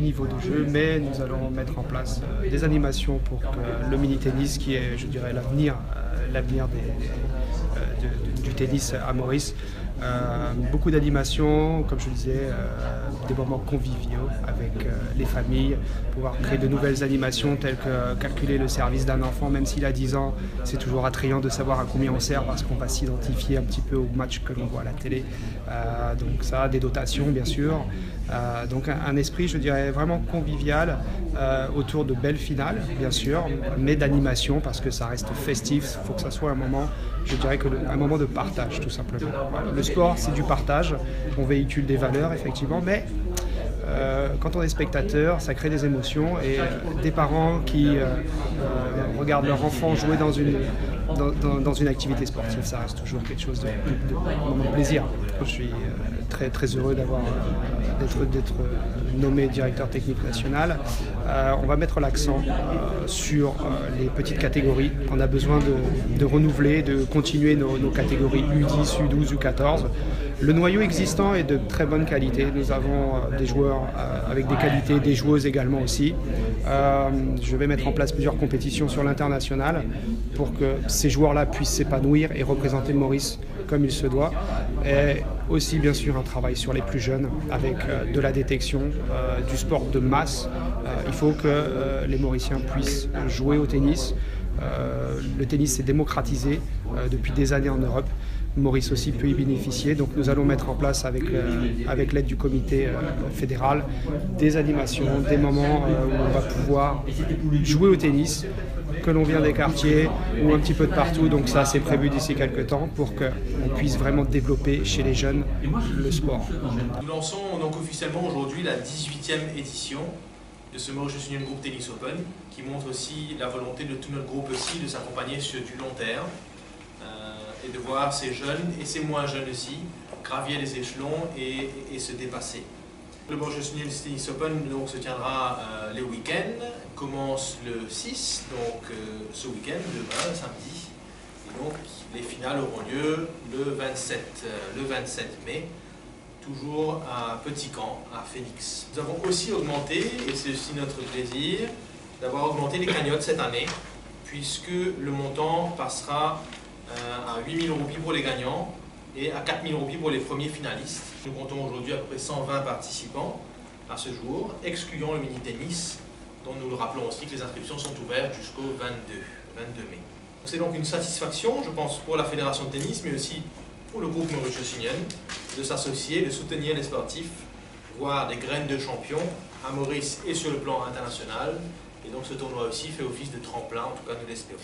niveau de jeu, mais nous allons mettre en place des animations pour que le mini-tennis, qui est, je dirais, l'avenir du tennis à Maurice. Beaucoup d'animations, comme je le disais, des moments conviviaux avec les familles, pouvoir créer de nouvelles animations telles que calculer le service d'un enfant, même s'il a 10 ans, c'est toujours attrayant de savoir à combien on sert parce qu'on va s'identifier un petit peu au match que l'on voit à la télé. Donc ça, des dotations bien sûr. Donc un esprit, je dirais, vraiment convivial autour de belles finales, bien sûr, mais d'animation parce que ça reste festif. Il faut que ça soit un moment, je dirais, un moment de partage tout simplement. Voilà. Le sport, c'est du partage. On véhicule des valeurs, effectivement, mais quand on est spectateur, ça crée des émotions et des parents qui regardent leur enfant jouer dans une activité sportive, ça reste toujours quelque chose de plaisir. Je suis très, très heureux d'être nommé directeur technique national. On va mettre l'accent sur les petites catégories. On a besoin de renouveler, de continuer nos catégories U10, U12, U14. Le noyau existant est de très bonne qualité. Nous avons des joueurs avec des qualités, des joueuses également aussi. Je vais mettre en place plusieurs compétitions sur l'international pour que ces joueurs-là puissent s'épanouir et représenter Maurice comme il se doit. Et aussi bien sûr un travail sur les plus jeunes avec de la détection, du sport de masse. Il faut que les Mauriciens puissent jouer au tennis. Le tennis s'est démocratisé depuis des années en Europe. Maurice aussi peut y bénéficier, donc nous allons mettre en place avec l'aide du comité fédéral des animations, des moments où on va pouvoir jouer au tennis, que l'on vient des quartiers ou un petit peu de partout, donc ça c'est prévu d'ici quelques temps pour qu'on puisse vraiment développer chez les jeunes le sport. Nous lançons donc officiellement aujourd'hui la 18e édition de ce Mauritius Union Group Tennis Open, qui montre aussi la volonté de tout notre groupe aussi de s'accompagner sur du long terme. Et de voir ces jeunes et ces moins jeunes aussi gravir les échelons et se dépasser. Le Mauritius Union Tennis Open donc, se tiendra les week-ends, commence le 6, donc ce week-end, demain, samedi. Et donc les finales auront lieu le 27 mai, toujours à Petit Camp, à Phoenix. Nous avons aussi augmenté, et c'est aussi notre plaisir, d'avoir augmenté les cagnottes cette année, puisque le montant passera à 8 000 roupies pour les gagnants et à 4 000 roupies pour les premiers finalistes. Nous comptons aujourd'hui à peu près 120 participants à ce jour, excluant le mini-tennis, dont nous le rappelons aussi que les inscriptions sont ouvertes jusqu'au 22 mai. C'est donc une satisfaction, je pense, pour la Fédération de tennis, mais aussi pour le groupe Mauritius Union, de s'associer, de soutenir les sportifs, voir des graines de champions à Maurice et sur le plan international. Et donc ce tournoi aussi fait office de tremplin, en tout cas nous l'espérons.